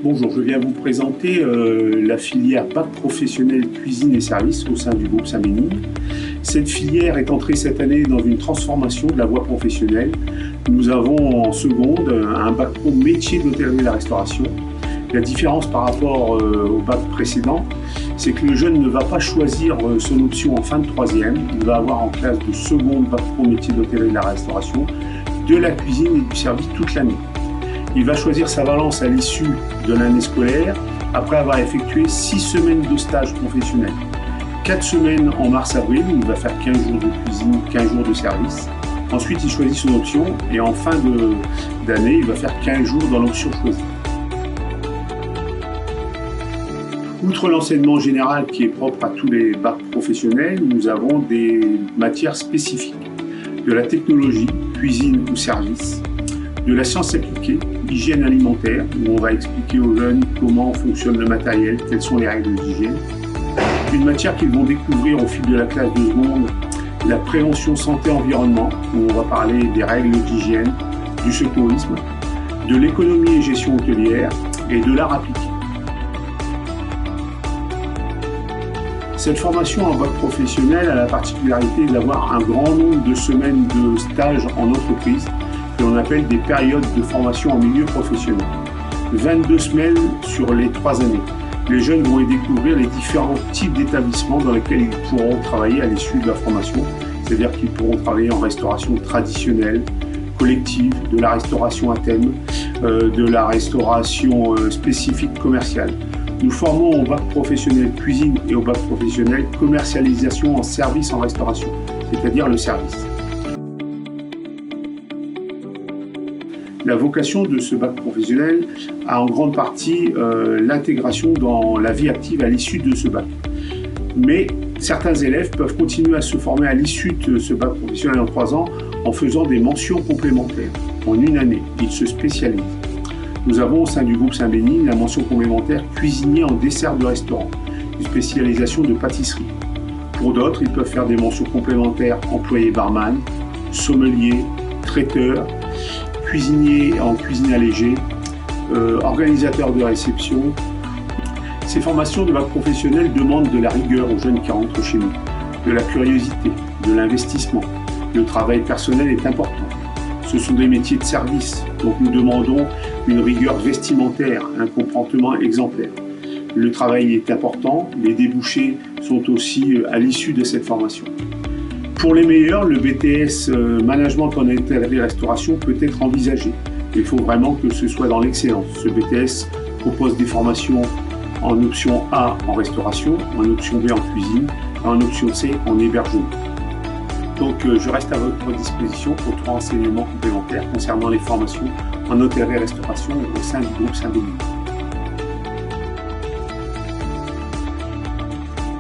Bonjour, je viens vous présenter la filière bac professionnel cuisine et services au sein du groupe Saint-Bénigne. Cette filière est entrée cette année dans une transformation de la voie professionnelle. Nous avons en seconde un bac pro métier d'hôtellerie et de la restauration. La différence par rapport au bac précédent, c'est que le jeune ne va pas choisir son option en fin de troisième. Il va avoir en classe de seconde bac pro métier d'hôtellerie et de la restauration, de la cuisine et du service toute l'année. Il va choisir sa valence à l'issue de l'année scolaire après avoir effectué 6 semaines de stage professionnel. 4 semaines en mars-avril où il va faire 15 jours de cuisine, 15 jours de service. Ensuite, il choisit son option et en fin d'année, il va faire 15 jours dans l'option choisie. Outre l'enseignement général qui est propre à tous les bacs professionnels, nous avons des matières spécifiques. De la technologie, cuisine ou service, de la science appliquée, hygiène alimentaire, où on va expliquer aux jeunes comment fonctionne le matériel, quelles sont les règles d'hygiène. Une matière qu'ils vont découvrir au fil de la classe de seconde, la prévention santé-environnement, où on va parler des règles d'hygiène, du secourisme, de l'économie et gestion hôtelière et de l'art appliqué. Cette formation en bac professionnel a la particularité d'avoir un grand nombre de semaines de stage en entreprise que l'on appelle des périodes de formation en milieu professionnel. 22 semaines sur les 3 années. Les jeunes vont y découvrir les différents types d'établissements dans lesquels ils pourront travailler à l'issue de la formation. C'est-à-dire qu'ils pourront travailler en restauration traditionnelle, collective, de la restauration à thème, de la restauration spécifique commerciale. Nous formons au bac professionnel cuisine et au bac professionnel commercialisation en service en restauration, c'est-à-dire le service. La vocation de ce bac professionnel a en grande partie l'intégration dans la vie active à l'issue de ce bac. Mais certains élèves peuvent continuer à se former à l'issue de ce bac professionnel en 3 ans en faisant des mentions complémentaires. En une année, ils se spécialisent. Nous avons au sein du groupe Saint-Bénigne la mention complémentaire cuisinier en dessert de restaurant, une spécialisation de pâtisserie. Pour d'autres, ils peuvent faire des mentions complémentaires employé barman, sommelier, traiteur, cuisinier en cuisine allégée, organisateur de réception. Ces formations de bac professionnel demandent de la rigueur aux jeunes qui rentrent chez nous, de la curiosité, de l'investissement. Le travail personnel est important. Ce sont des métiers de service, donc nous demandons une rigueur vestimentaire, un comportement exemplaire. Le travail est important, les débouchés sont aussi à l'issue de cette formation. Pour les meilleurs, le BTS Management en hôtellerie-restauration peut être envisagé. Il faut vraiment que ce soit dans l'excellence. Ce BTS propose des formations en option A en restauration, en option B en cuisine et en option C en hébergement. Donc je reste à votre disposition pour tout renseignement complémentaire concernant les formations en hôtellerie et restauration au sein du groupe Saint-Bénigne.